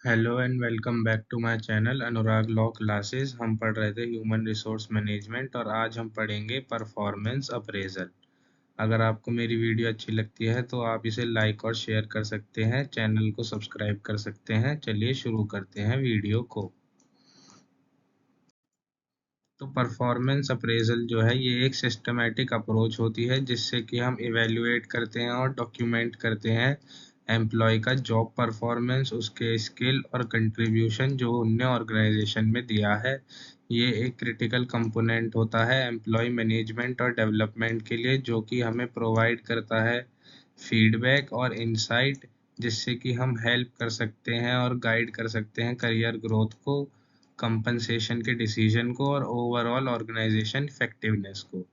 Hello and welcome back to my channel Anurag law classes. हम पढ़ रहे थे ह्यूमन रिसोर्स मैनेजमेंट और आज हम पढ़ेंगे परफॉर्मेंस अप्रेजल। अगर आपको मेरी वीडियो अच्छी लगती है तो आप इसे लाइक और शेयर कर सकते हैं, चैनल को सब्सक्राइब कर सकते हैं। चलिए शुरू करते हैं वीडियो को। तो परफॉर्मेंस अप्रेजल जो है ये एक सिस्टमेटिक अप्रोच होती है जिससे कि हम इवेल्युएट करते हैं और डॉक्यूमेंट करते हैं एम्प्लॉय का जॉब परफॉर्मेंस, उसके स्किल और कंट्रीब्यूशन जो उनने ऑर्गेनाइजेशन में दिया है। ये एक क्रिटिकल कंपोनेंट होता है एम्प्लॉय मैनेजमेंट और डेवलपमेंट के लिए, जो कि हमें प्रोवाइड करता है फीडबैक और इंसाइट, जिससे कि हम हेल्प कर सकते हैं और गाइड कर सकते हैं करियर ग्रोथ को, कंपनसेशन के डिसीजन को और ओवरऑल ऑर्गेनाइजेशन इफेक्टिवनेस को।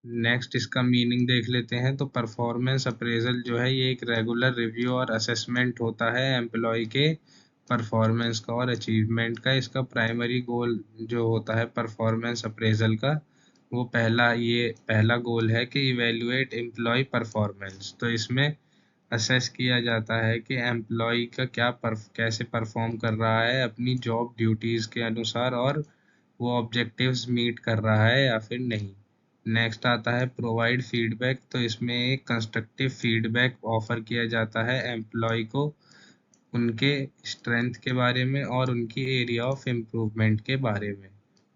नेक्स्ट इसका मीनिंग देख लेते हैं। तो परफॉर्मेंस अप्रेजल जो है ये एक रेगुलर रिव्यू और असेसमेंट होता है एम्प्लॉय के परफॉर्मेंस का और अचीवमेंट का। इसका प्राइमरी गोल जो होता है परफॉर्मेंस अप्रेजल का, वो पहला गोल है कि इवेल्युएट एम्प्लॉय परफॉर्मेंस। तो इसमें असेस किया जाता है कि एम्प्लॉय का कैसे परफॉर्म कर रहा है अपनी जॉब ड्यूटीज़ के अनुसार, और वो ऑब्जेक्टिव्स मीट कर रहा है या फिर नहीं। नेक्स्ट आता है प्रोवाइड फीडबैक। तो इसमें एक कंस्ट्रक्टिव फीडबैक ऑफर किया जाता है एम्प्लॉय को उनके स्ट्रेंथ के बारे में और उनकी एरिया ऑफ इम्प्रूवमेंट के बारे में।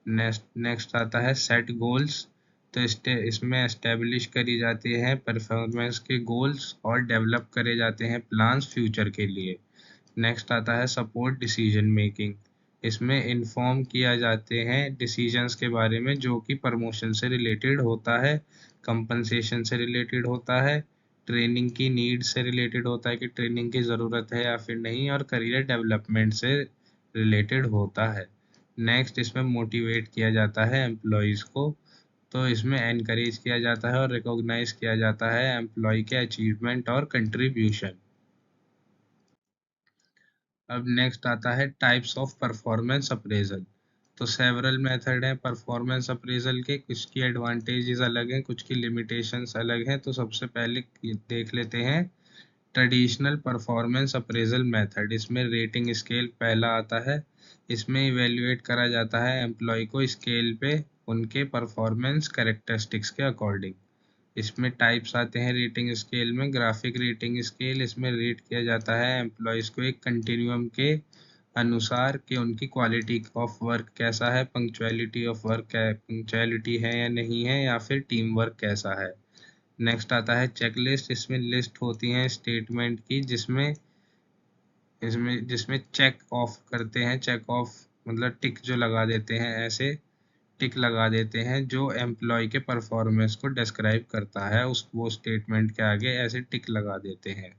नेक्स्ट नेक्स्ट आता है सेट गोल्स। तो इसमें एस्टेब्लिश करी जाती है परफॉर्मेंस के गोल्स और डेवलप करे जाते हैं प्लान्स फ्यूचर के लिए। नेक्स्ट आता है सपोर्ट डिसीजन मेकिंग। इसमें इन्फॉर्म किया जाते हैं डिसीजंस के बारे में जो कि प्रमोशन से रिलेटेड होता है, कंपनसेशन से रिलेटेड होता है, ट्रेनिंग की नीड से रिलेटेड होता है कि ट्रेनिंग की ज़रूरत है या फिर नहीं, और करियर डेवलपमेंट से रिलेटेड होता है। नेक्स्ट इसमें मोटिवेट किया जाता है एम्प्लॉयज़ को। तो इसमें एनकरेज किया जाता है और रिकॉग्नाइज किया जाता है एम्प्लॉय के अचीवमेंट और कंट्रीब्यूशन। अब नेक्स्ट आता है टाइप्स ऑफ परफॉर्मेंस अप्रेजल। तो सेवरल मेथड हैं परफॉर्मेंस अप्रेजल के, कुछ की एडवांटेजेस अलग हैं, कुछ की लिमिटेशंस अलग हैं। तो सबसे पहले देख लेते हैं ट्रेडिशनल परफॉर्मेंस अप्रेजल मेथड। इसमें रेटिंग स्केल पहला आता है। इसमें इवेल्युएट करा जाता है एम्प्लॉय को स्केल पे उनके परफॉर्मेंस कैरेक्टरिस्टिक्स के अकॉर्डिंग। इसमें टाइप्स आते हैं रेटिंग स्केल में। ग्राफिक रेटिंग स्केल, इसमें रेट किया जाता है एम्प्लॉयज़ को एक कंटिन्यूम के अनुसार कि उनकी क्वालिटी ऑफ वर्क कैसा है, पंक्चुअलिटी ऑफ वर्क पंक्चुअलिटी है या नहीं है, या फिर टीम वर्क कैसा है। नेक्स्ट आता है चेकलिस्ट। इसमें लिस्ट होती हैं स्टेटमेंट की, जिसमें इसमें जिसमें चेक ऑफ करते हैं, चेक ऑफ मतलब टिक जो लगा देते हैं, ऐसे टिक लगा देते हैं जो एम्प्लॉय के परफॉर्मेंस को डिस्क्राइब करता है, उस वो स्टेटमेंट के आगे ऐसे टिक लगा देते हैं।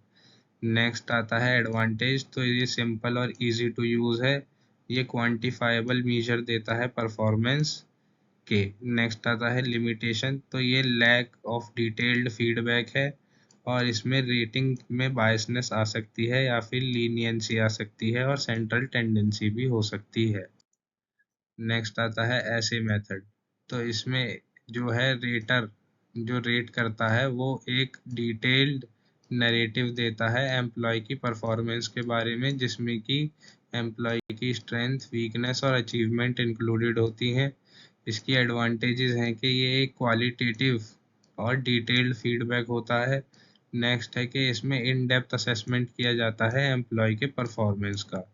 नेक्स्ट आता है एडवांटेज। तो ये सिंपल और इजी टू यूज़ है, ये क्वांटिफाइबल मेजर देता है परफॉर्मेंस के। नेक्स्ट आता है लिमिटेशन। तो ये लैक ऑफ डिटेल्ड फीडबैक है और इसमें रेटिंग में बायसनेस आ सकती है या फिर लीनियंसी आ सकती है और सेंट्रल टेंडेंसी भी हो सकती है। नेक्स्ट आता है ऐसे मेथड। तो इसमें जो है रेटर जो रेट करता है वो एक डिटेल्ड नरेटिव देता है एम्प्लॉय की परफॉर्मेंस के बारे में, जिसमें कि एम्प्लॉय की स्ट्रेंथ, वीकनेस और अचीवमेंट इंक्लूडेड होती हैं। इसकी एडवांटेजेस हैं कि ये एक क्वालिटेटिव और डिटेल्ड फीडबैक होता है। नेक्स्ट है कि इसमें इन डेप्थ असेसमेंट किया जाता है एम्प्लॉय के परफॉर्मेंस का।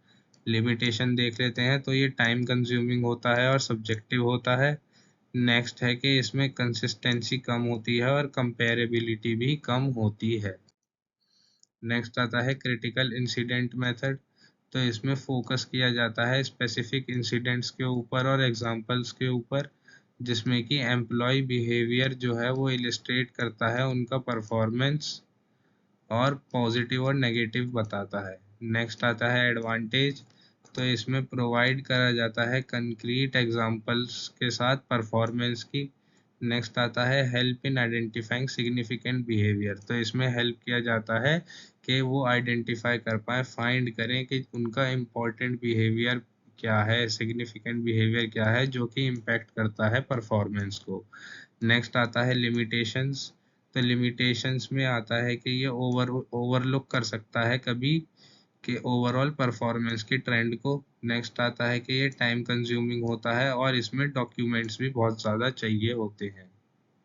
लिमिटेशन देख लेते हैं। तो ये टाइम कंज्यूमिंग होता है और सब्जेक्टिव होता है। नेक्स्ट है कि इसमें कंसिस्टेंसी कम होती है और कंपेरेबिलिटी भी कम होती है। नेक्स्ट आता है क्रिटिकल इंसिडेंट मेथड। तो इसमें फोकस किया जाता है स्पेसिफिक इंसिडेंट्स के ऊपर और एग्जांपल्स के ऊपर, जिसमें कि एम्प्लॉय बिहेवियर जो है वो इलिस्ट्रेट करता है उनका परफॉर्मेंस और पॉजिटिव और नेगेटिव बताता है। नेक्स्ट आता है एडवांटेज। तो इसमें प्रोवाइड करा जाता है कंक्रीट एग्जांपल्स के साथ परफॉर्मेंस की। नेक्स्ट आता है help in identifying significant behaviour. तो इसमें हेल्प किया जाता है कि वो आइडेंटिफाई कर पाए, फाइंड करें कि उनका इम्पोर्टेंट बिहेवियर क्या है, सिग्निफिकेंट बिहेवियर क्या है जो कि इम्पैक्ट करता है परफॉर्मेंस को। नेक्स्ट आता है लिमिटेशंस। तो लिमिटेशंस में आता है कि ये ओवरलुक कर सकता है कभी कि ओवरऑल परफॉर्मेंस की ट्रेंड को। नेक्स्ट आता है कि ये टाइम कंज्यूमिंग होता है और इसमें डॉक्यूमेंट्स भी बहुत ज़्यादा चाहिए होते हैं।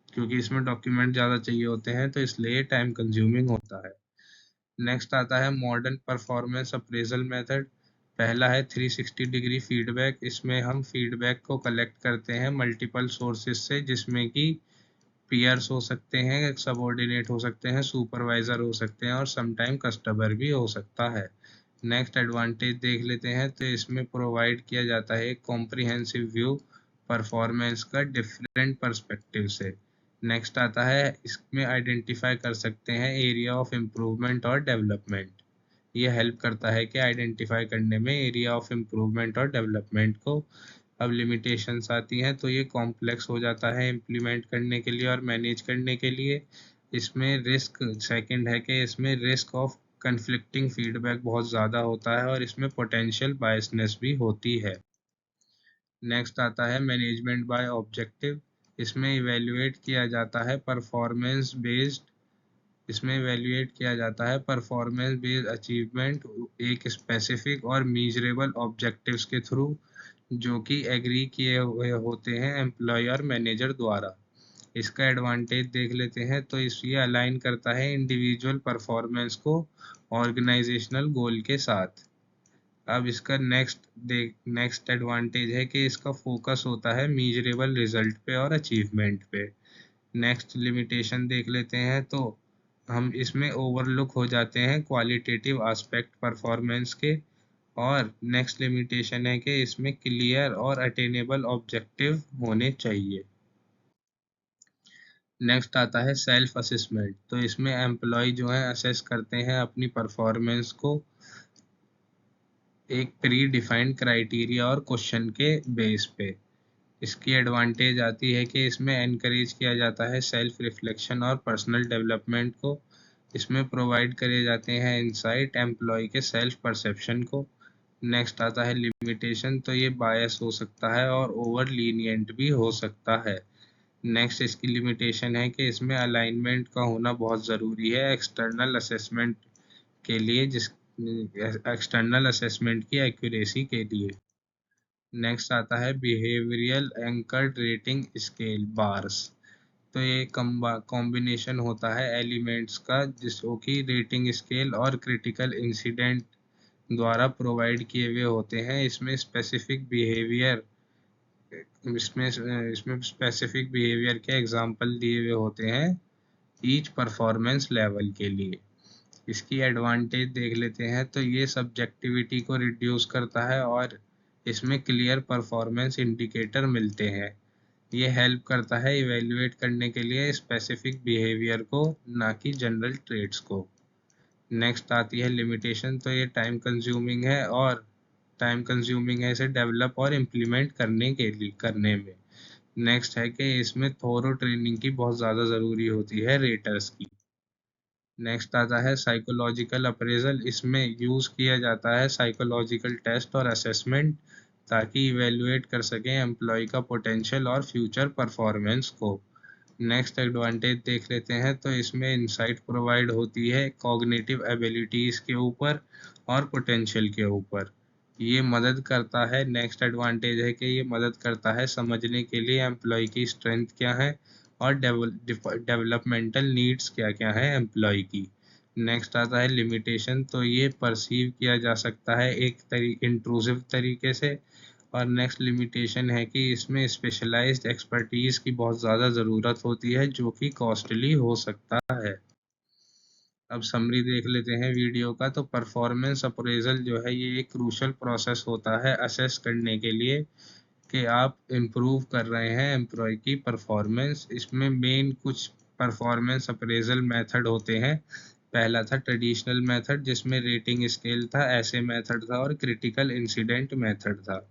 क्योंकि इसमें डॉक्यूमेंट ज़्यादा चाहिए होते हैं तो इसलिए टाइम कंज्यूमिंग होता है। नेक्स्ट आता है मॉडर्न परफॉर्मेंस अप्रेजल मेथड। पहला है 360 डिग्री फीडबैक। इसमें हम फीडबैक को कलेक्ट करते हैं मल्टीपल सोर्सेज से, जिसमें कि पीयर्स हो सकते हैं, सबऑर्डिनेट हो सकते हैं, सुपरवाइजर हो सकते हैं और समटाइम कस्टमर भी हो सकता है। नेक्स्ट एडवांटेज देख लेते हैं तो इसमें प्रोवाइड किया जाता है एक कॉम्प्रिहेंसिव व्यू परफॉर्मेंस का डिफरेंट पर्सपेक्टिव से। नेक्स्ट आता है इसमें आइडेंटिफाई कर सकते हैं एरिया ऑफ इम्प्रूवमेंट और डेवलपमेंट। ये हेल्प करता है कि आइडेंटिफाई करने में एरिया ऑफ इम्प्रूवमेंट और डेवलपमेंट को। अब लिमिटेशंस आती हैं तो ये कॉम्प्लेक्स हो जाता है इम्प्लीमेंट करने के लिए और मैनेज करने के लिए। इसमें रिस्क सेकंड है कि इसमें रिस्क ऑफ कन्फ्लिक्टिंग फीडबैक बहुत ज़्यादा होता है और इसमें पोटेंशियल बायसनेस भी होती है। नेक्स्ट आता है मैनेजमेंट बाय ऑब्जेक्टिव। इसमें इवेल्युएट किया जाता है परफॉर्मेंस बेस्ड इसमें इवेल्युएट किया जाता है परफॉर्मेंस बेस्ड अचीवमेंट एक स्पेसिफिक और मीजरेबल ऑब्जेक्टिव्स के थ्रू, जो कि एग्री किए हुए होते हैं एम्प्लॉय और मैनेजर द्वारा। इसका एडवांटेज देख लेते हैं तो ये अलाइन करता है इंडिविजुअल परफॉर्मेंस को ऑर्गेनाइजेशनल गोल के साथ। अब इसका नेक्स्ट एडवांटेज है कि इसका फोकस होता है मीजरेबल रिजल्ट पे और अचीवमेंट पे। नेक्स्ट लिमिटेशन देख लेते हैं तो हम इसमें ओवरलुक हो जाते हैं क्वालिटेटिव एस्पेक्ट परफॉर्मेंस के। और नेक्स्ट लिमिटेशन है कि इसमें क्लियर और अटेनेबल ऑब्जेक्टिव होने चाहिए। नेक्स्ट आता है सेल्फ असेसमेंट। तो इसमें एम्प्लॉय जो है असेस करते हैं अपनी परफॉर्मेंस को एक प्री डिफाइंड क्राइटेरिया और क्वेश्चन के बेस पे। इसकी एडवांटेज आती है कि इसमें एनकरेज किया जाता है सेल्फ रिफ्लेक्शन और पर्सनल डेवलपमेंट को। इसमें प्रोवाइड करे जाते हैं इंसाइट एम्प्लॉय के सेल्फ परसेप्शन को। नेक्स्ट आता है लिमिटेशन। तो ये बायस हो सकता है और ओवर लीनियंट भी हो सकता है। नेक्स्ट इसकी लिमिटेशन है कि इसमें अलाइनमेंट का होना बहुत ज़रूरी है एक्सटर्नल असेसमेंट के लिए, जिस एक्सटर्नल असेसमेंट की एक्यूरेसी के लिए। नेक्स्ट आता है behavioural anchored rating scale bars. तो ये कॉम्बिनेशन होता है एलिमेंट्स का जिसको कि रेटिंग स्केल और क्रिटिकल इंसिडेंट द्वारा प्रोवाइड किए हुए होते हैं। इसमें स्पेसिफिक बिहेवियर के एग्जांपल दिए हुए होते हैं ईच परफॉर्मेंस लेवल के लिए। इसकी एडवांटेज देख लेते हैं तो ये सब्जेक्टिविटी को रिड्यूस करता है और इसमें क्लियर परफॉर्मेंस इंडिकेटर मिलते हैं। ये हेल्प करता है इवेल्युएट करने के लिए स्पेसिफिक बिहेवियर को, ना कि जनरल ट्रेड्स को। नेक्स्ट आती है लिमिटेशन। तो ये टाइम कंज्यूमिंग है इसे डेवलप और इम्प्लीमेंट करने में। नेक्स्ट है कि इसमें थोरो ट्रेनिंग की बहुत ज़्यादा ज़रूरी होती है रेटर्स की। नेक्स्ट आता है साइकोलॉजिकल अप्रेजल। इसमें यूज़ किया जाता है साइकोलॉजिकल टेस्ट और असेसमेंट ताकि इवेल्युएट कर सकें एम्प्लॉय का पोटेंशियल और फ्यूचर परफॉर्मेंस को। नेक्स्ट एडवांटेज देख लेते हैं तो इसमें इंसाइट प्रोवाइड होती है कॉग्निटिव एबिलिटीज़ के ऊपर और पोटेंशियल के ऊपर। ये मदद करता है नेक्स्ट एडवांटेज है कि ये मदद करता है समझने के लिए एम्प्लॉय की स्ट्रेंथ क्या है और डेवलपमेंटल नीड्स क्या क्या है एम्प्लॉय की। नेक्स्ट आता है लिमिटेशन। तो ये परसीव किया जा सकता है एक इंट्रूसिव तरीके से। और नेक्स्ट लिमिटेशन है कि इसमें स्पेशलाइज्ड एक्सपर्टीज़ की बहुत ज़्यादा ज़रूरत होती है जो कि कॉस्टली हो सकता है। अब समरी देख लेते हैं वीडियो का। तो परफॉर्मेंस अप्रेजल जो है ये एक क्रूशल प्रोसेस होता है असेस करने के लिए कि आप इम्प्रूव कर रहे हैं एम्प्लॉय की परफॉर्मेंस। इसमें मेन कुछ परफॉर्मेंस अप्रेजल मेथड होते हैं। पहला था ट्रेडिशनल मेथड जिसमें रेटिंग स्केल था, ऐसे मेथड था और क्रिटिकल इंसिडेंट मेथड था।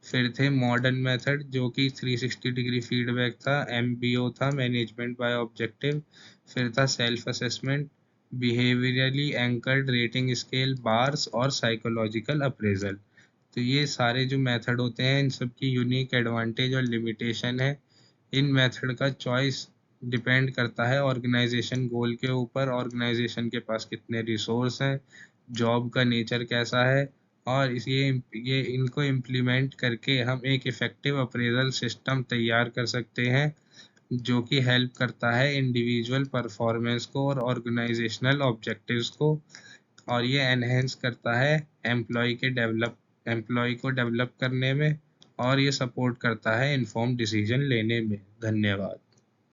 फिर थे मॉडर्न मेथड जो कि 360 डिग्री फीडबैक था, एमबीओ था, मैनेजमेंट बाय ऑब्जेक्टिव। फिर था self assessment, behaviourally anchored rating scale bars और साइकोलॉजिकल अप्रेजल। तो ये सारे जो मेथड होते हैं इन सब की यूनिक एडवांटेज और लिमिटेशन है। इन मेथड का चॉइस डिपेंड करता है ऑर्गेनाइजेशन गोल के ऊपर, ऑर्गेनाइजेशन के पास कितने रिसोर्स हैं, जॉब का नेचर कैसा है, और ये इनको इम्प्लीमेंट करके हम एक इफ़ेक्टिव अप्रेजल सिस्टम तैयार कर सकते हैं जो कि हेल्प करता है इंडिविजुअल परफॉर्मेंस को और ऑर्गेनाइजेशनल ऑब्जेक्टिव्स को, और ये एनहेंस करता है एम्प्लॉय को डेवलप करने में, और ये सपोर्ट करता है इन्फॉर्म डिसीजन लेने में। धन्यवाद।